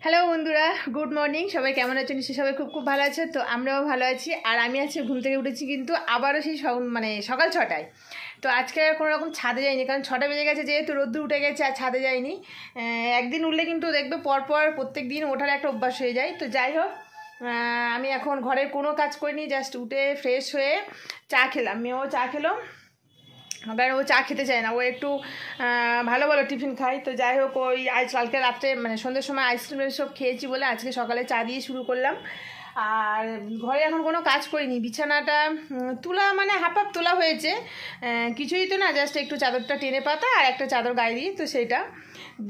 Hello বন্ধুরা, good morning. সবাই কেমন আছেন? নিশ্চয়ই সবাই খুব খুব ভালো আছে। তো আমরাও ভালো আছি। আর আমি আজকে ঘুম থেকে উঠেছি কিন্তু আবারও সেই সকাল 6টায়। তো আজকে কোনো রকম ছাদে যাইনি, কারণ 6টা বেজে গেছে, যেহেতু রোদ্দুর উঠে গেছে আর ছাদে যাইনি। একদিন উঠলে কিন্তু দেখবে পরপর প্রত্যেক দিন ওঠার একটা অভ্যাস হয়ে যায়। তো যাই হোক, আমি এখন ঘরের কোনো কাজ করিনি, জাস্ট উঠে ফ্রেশ হয়ে চা খেলাম। মেয়েও চা খেলো, কারণ ও চা খেতে চায় না, ও একটু ভালো ভালো টিফিন খায়। তো যাই হোক, ওই কালকে রাত্রে সন্ধ্যের সময় আইসক্রিম সব খেয়েছি বলে আজকে সকালে চা দিয়ে শুরু করলাম। আর ঘরে এখন কোনো কাজ করিনি, বিছানাটা তোলা হাফ তোলা হয়েছে, কিছুই তো না, জাস্ট একটু চাদরটা টেনে পাতা আর একটা চাদর গায়ে দিই, তো সেইটা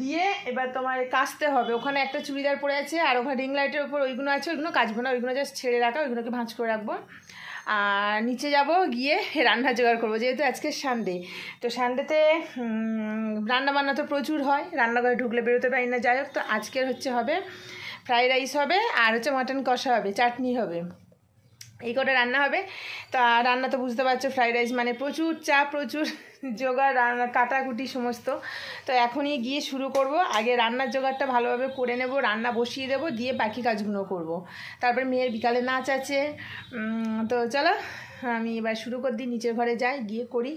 দিয়ে এবার তোমার কাচতে হবে। ওখানে একটা চুড়িদার পরে আছে আর ওখানে রিং লাইটের ওপর ওইগুলো আছে, ওইগুলো কাচবো না, ওইগুলো জাস্ট ছেড়ে রাখা, ওইগুলোকে ভাঁজ করে রাখবো। আর নিচে যাব, গিয়ে রান্না জোগাড় করবো, যেহেতু আজকে সানডে। তো সানডেতে রান্নাবান্না তো প্রচুর হয়, রান্নাঘরে ঢুকলে বেরোতে পারি না। যাই হোক, তো আজকের হবে ফ্রাইড রাইস হবে, আর মাটন কষা হবে, চাটনি হবে, এই কটা রান্না হবে। তা রান্না তো বুঝতে পারছো, ফ্রাইড রাইস মানে প্রচুর চাপ, প্রচুর জোগাড়, রান্না কাটাকুটি সমস্ত। তো এখনই গিয়ে শুরু করব, আগে রান্নার জোগাড়টা ভালোভাবে করে নেব, রান্না বসিয়ে দেবো, দিয়ে বাকি কাজগুলো করব। তারপরে মেয়ের বিকালে নাচ আছে। তো চলো আমি এবার শুরু করে দিই, নিচের ঘরে যাই, গিয়ে করি।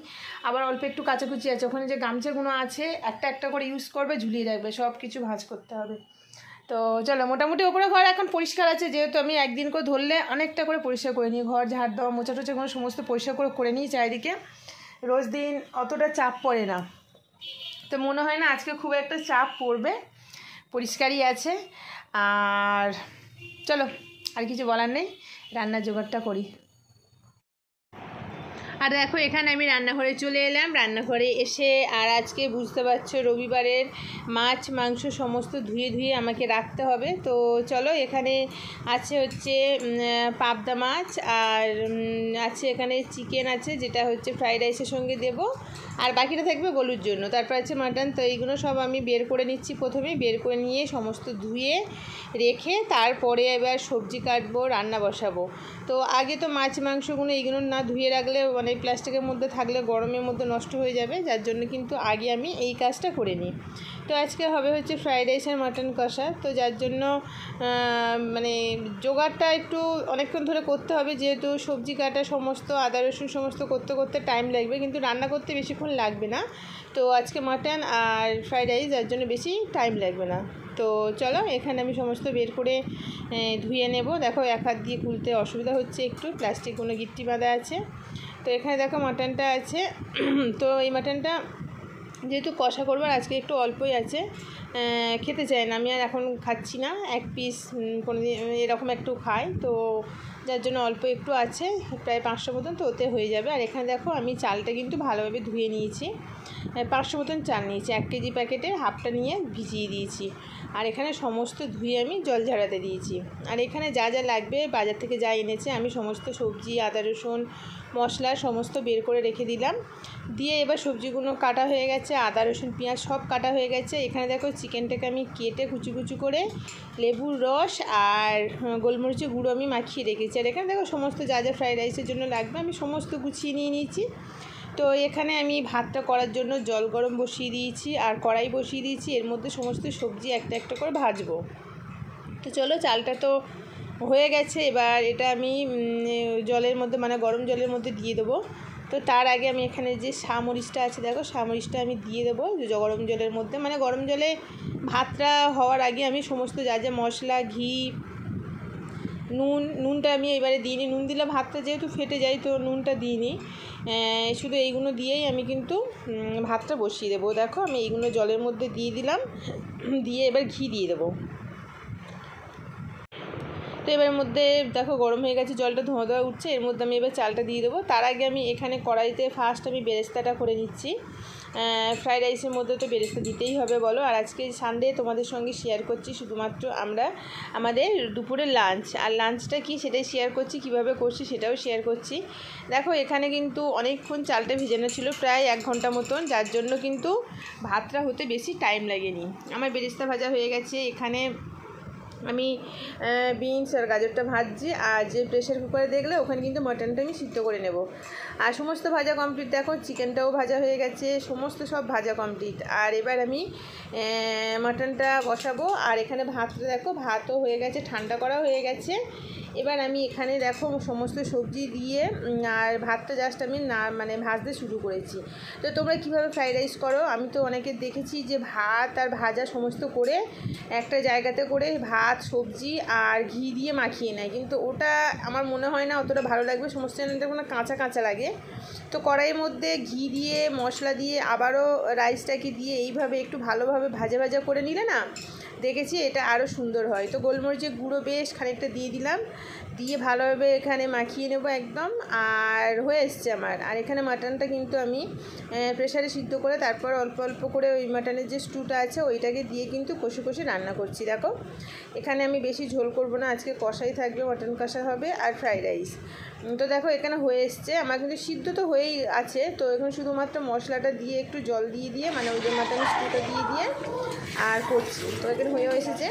আবার অল্প একটু কাচাকুচি আছে, ওখানে যে গামছাগুলো আছে একটা একটা করে ইউজ করবে, ঝুলিয়ে রাখবে, সব কিছু ভাঁজ করতে হবে। তো চলো, মোটামুটি ওপরে ঘর এখন পরিষ্কার আছে, যেহেতু আমি একদিন করে ধরলে অনেকটা করে পরিষ্কার করে নিই, ঘর ঝাড় দেওয়া, মোছা টোচাগুলো সমস্ত পরিষ্কার করে নিই চারিদিকে। রোজ দিন অতটা চাপ পড়ে না, তো মনে হয় না আজকে খুব একটা চাপ পড়বে, পরিষ্কারই আছে। আর চলো, আর কিছু বলার নেই, রান্নার জোগাড়টা করি। আর দেখো, এখানে আমি রান্নাঘরে চলে এলাম। রান্নাঘরে এসে আর আজকে বুঝতে পারছো রবিবারের মাছ মাংস সমস্ত ধুয়ে আমাকে রাখতে হবে। তো চলো, এখানে আছে পাবদা মাছ, আর আছে এখানে চিকেন আছে, যেটা ফ্রাইড রাইসের সঙ্গে দেব, আর বাকিটা থাকবে গলুর জন্য। তারপর আছে মাটন। তো এইগুলো সব আমি বের করে নিচ্ছি, প্রথমেই বের করে নিয়ে সমস্ত ধুয়ে রেখে তারপরে এবার সবজি কাটবো, রান্না বসাবো। তো আগে তো মাছ মাংসগুলো এইগুলো না ধুয়ে রাখলে প্লাস্টিকের মধ্যে থাকলে গরমের মধ্যে নষ্ট হয়ে যাবে, যার জন্য কিন্তু আগে আমি এই কাজটা করে নিই। তো আজকে হবে ফ্রাইড রাইস আর মাটন কষা। তো যার জন্য জোগাড়টা একটু অনেকক্ষণ ধরে করতে হবে, যেহেতু সবজি কাটা সমস্ত আদা রসুন সমস্ত করতে করতে টাইম লাগবে, কিন্তু রান্না করতে বেশিক্ষণ লাগবে না। তো আজকে মাটন আর ফ্রাইড রাইস, যার জন্য বেশি টাইম লাগবে না। তো চলো, এখানে আমি সমস্ত বের করে ধুয়ে নেব। দেখো, এক হাত দিয়ে খুলতে অসুবিধা হচ্ছে একটু, প্লাস্টিকগুলো গিট্টি বাঁধা আছে। তো এখানে দেখো মাটনটা আছে। তো এই মাটনটা যেহেতু কষা করবার আজকে একটু অল্পই আছে, খেতে চাই না আমি, আর এখন খাচ্ছি না, এক পিস কোনোদিন এরকম একটু খাই, তো যার জন্য অল্প একটু আছে, প্রায় 500 মতন, তো ওতে হয়ে যাবে। আর এখানে দেখো, আমি চালটা কিন্তু ভালোভাবে ধুয়ে নিয়েছি, 500 মতন চাল নিয়েছি, 1 কেজি প্যাকেটের হাফটা নিয়ে ভিজিয়ে দিয়েছি। আর এখানে সমস্ত ধুয়ে আমি জল ঝরাতে দিয়েছি। আর এখানে যা যা লাগবে বাজার থেকে যা এনেছে, আমি সমস্ত সবজি আদা রসুন মশলা সমস্ত বের করে রেখে দিলাম। দিয়ে এবার সবজিগুলো কাটা হয়ে গেছে, আদা রসুন পেঁয়াজ সব কাটা হয়ে গেছে। এখানে দেখো, চিকেনটাকে আমি কেটে কুচি কুচি করে লেবুর রস আর গোলমরিচের গুঁড়ো আমি মাখিয়ে রেখেছি। আর এখানে দেখো, সমস্ত যা যা ফ্রাইড রাইসের জন্য লাগবে আমি সমস্ত গুছিয়ে নিয়ে নিয়েছি। তো এখানে আমি ভাতটা করার জন্য জল গরম বসিয়ে দিয়েছি, আর কড়াই বসিয়ে দিয়েছি, এর মধ্যে সমস্ত সবজি একটা একটা করে ভাজবো। তো চলো, চালটা তো হয়ে গেছে, এবার এটা আমি জলের মধ্যে গরম জলের মধ্যে দিয়ে দেবো। তো তার আগে আমি এখানে যে শামরিচটা আছে, দেখো শামরিচটা আমি দিয়ে দেবো গরম জলের মধ্যে, গরম জলে ভাতটা হওয়ার আগে আমি সমস্ত যা যা মশলা, ঘি, নুনটা আমি এবারে দিইনি, নুন দিলে ভাতটা যেহেতু ফেটে যায়, তো নুনটা দিইনি, শুধু এইগুলো দিয়েই আমি কিন্তু ভাতটা বসিয়ে দেবো। দেখো, আমি এইগুলো জলের মধ্যে দিয়ে দিলাম, দিয়ে এবার ঘি দিয়ে দেবো। তো এবার মধ্যে দেখো, গরম হয়ে গেছে, জলটা ধোঁয়া ধোঁয়া উঠছে, এর মধ্যে আমি এবার চালটা দিয়ে দেবো। তার আগে আমি এখানে কড়াইতে ফার্স্ট আমি বেরেস্তাটা করে নিচ্ছি। ফ্রাইড রাইসের মধ্যে তো বেরেস্তা দিতেই হবে বলো। আর আজকে সানডে তোমাদের সঙ্গে শেয়ার করছি শুধুমাত্র আমাদের দুপুরের লাঞ্চ, আর লাঞ্চটা কি সেটাই শেয়ার করছি, কিভাবে করছি সেটাও শেয়ার করছি। দেখো, এখানে কিন্তু অনেকক্ষণ চালটা ভেজানো ছিল, প্রায় 1 ঘন্টা মতন, যার জন্য কিন্তু ভাতটা হতে বেশি টাইম লাগেনি। আমার বেরেস্তা ভাজা হয়ে গেছে। এখানে আমি বিনস আর গাজরটা ভাজছি, আর যে প্রেশার কুকারে দেখলে ওখানে কিন্তু মাটনটা আমি সিদ্ধ করে নেব। আর সমস্ত ভাজা কমপ্লিট, দেখো চিকেনটাও ভাজা হয়ে গেছে, সমস্ত সব ভাজা কমপ্লিট। আর এবার আমি মাটনটা বসাবো। আর এখানে ভাতটা দেখো, ভাতও হয়ে গেছে, ঠান্ডা করা হয়ে গেছে। এবার আমি এখানে দেখো সমস্ত সবজি দিয়ে আর ভাতটা জাস্ট আমি মানে ভাজতে শুরু করেছি। তো তোমরা কীভাবে ফ্রাইড রাইস করো? আমি তো অনেকে দেখেছি যে ভাত আর ভাজা সমস্ত করে একটা জায়গাতে করে ভাত, সবজি আর ঘি দিয়ে মাখিয়ে নেয়, কিন্তু ওটা আমার মনে হয় না অতটা ভালো লাগবে, সমস্ত জায়গাটা কোনো কাঁচা কাঁচা লাগে। তো কড়াইয়ের মধ্যে ঘি দিয়ে মশলা দিয়ে আবারও রাইসটাকে দিয়ে এইভাবে একটু ভালোভাবে ভাজা ভাজা করে নিলে না, দেখেছি এটা আরও সুন্দর হয়। তো গোলমরিচের গুঁড়ো বেশ খানিকটা দিয়ে দিলাম, দিয়ে ভালোভাবে এখানে মাখিয়ে নেব একদম। আর হয়ে এসছে আমার। আর এখানে মাটনটা কিন্তু আমি প্রেশারে সিদ্ধ করে তারপর অল্প অল্প করে ওই মাটনের যে স্টুটা আছে ওইটাকে দিয়ে কিন্তু কষে কষে রান্না করছি। দেখো এখানে আমি বেশি ঝোল করব না, আজকে কষাই থাকবে, মটন কষা হবে আর ফ্রাইড রাইস। তো দেখো এখানে হয়ে এসছে আমার, কিন্তু সিদ্ধ তো হয়েই আছে। তো এখানে শুধুমাত্র মশলাটা দিয়ে একটু জল দিয়ে মানে ওই যে মাটনের স্টুটা দিয়ে আর করছি। তো এখানে হয়েও এসেছে।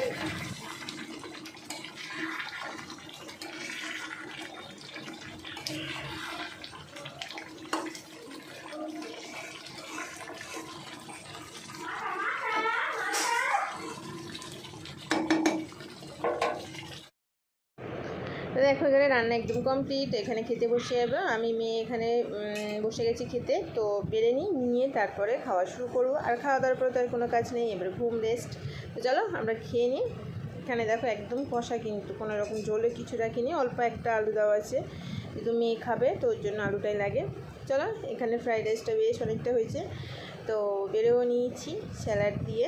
তো দেখো এখানে রান্না একদম কমপ্লিট, এখানে খেতে বসে যাবে। আমি মেয়ে এখানে বসে গেছি খেতে। তো বেড়ে নিয়ে তারপরে খাওয়া শুরু করবো। আর খাওয়া দাওয়ার পরে তো আর কোনো কাজ নেই, এবারে ঘুম, রেস্ট। তো চলো আমরা খেয়ে নিই। এখানে দেখো একদম কষা, কিন্তু কোনো রকম ঝোলে কিছু রাখিনি, অল্প একটা আলু দেওয়া আছে, কিন্তু মেয়ে খাবে তো ওর জন্য আলুটাই লাগে। চলো এখানে ফ্রাইড রাইসটা বেশ অনেকটা হয়েছে, তো বেড়েও নিয়েছি স্যালাড দিয়ে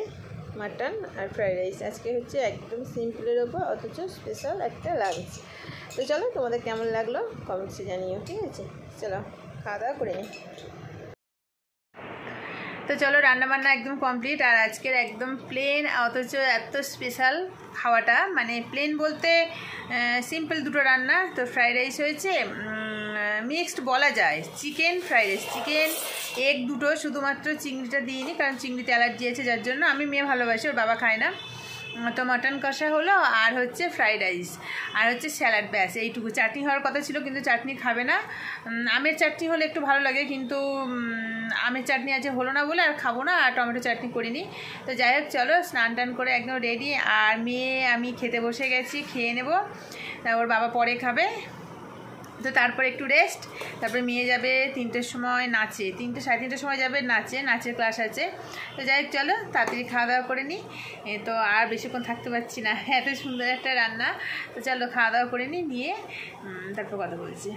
মাটন আর ফ্রাইড রাইস। আজকে হচ্ছে একদম সিম্পলের ওপর অথচ স্পেশাল একটা লাঞ্চ। তো চলো তোমাদের কেমন লাগলো কমেন্টসে জানিও, ঠিক আছে? চলো খাওয়া দাওয়া করে নিই। তো চলো রান্নাবান্না একদম কমপ্লিট। আর আজকের একদম প্লেন অথচ এত স্পেশাল খাওয়াটা, মানে প্লেন বলতে সিম্পল দুটো রান্না। তো ফ্রাইড রাইস হয়েছে, মিক্সড বলা যায়, chicken fried rice, chicken egg দুটো, শুধুমাত্র চিংড়িটা দিইনি কারণ চিংড়িতে অ্যালার্জি আছে, যার জন্য। আমি মেয়ে ভালোবাসি, ওর বাবা খায় না। তো মটন কষা হলো, আর হচ্ছে ফ্রাইড রাইস, আর হচ্ছে স্যালাড, ব্যাস এইটুকু। চাটনি হওয়ার কথা ছিল কিন্তু চাটনি খাবে না, আমের চাটনি হলে একটু ভালো লাগে, কিন্তু আমের চাটনি আছে হলো না বলে আর খাবো না, আর টমেটো চাটনি করিনি। তো যাই হোক চলো স্নান টান করে একদম রেডি। আর মেয়ে আমি খেতে বসে গেছি, খেয়ে নেব, ওর বাবা পরে খাবে। তো তারপর একটু রেস্ট, তারপরে মেয়ে যাবে 3টের সময় নাচে, 3টে সাড়ে 3টের সময় যাবে নাচের ক্লাস আছে। তো যাই হোক চলো তাড়াতাড়ি খাওয়া দাওয়া করে নিই। তো আর বেশিক্ষণ থাকতে পারছি না, এত সুন্দর একটা রান্না। তো চলো খাওয়া দাওয়া করে নিয়ে তারপর কথা বলছি।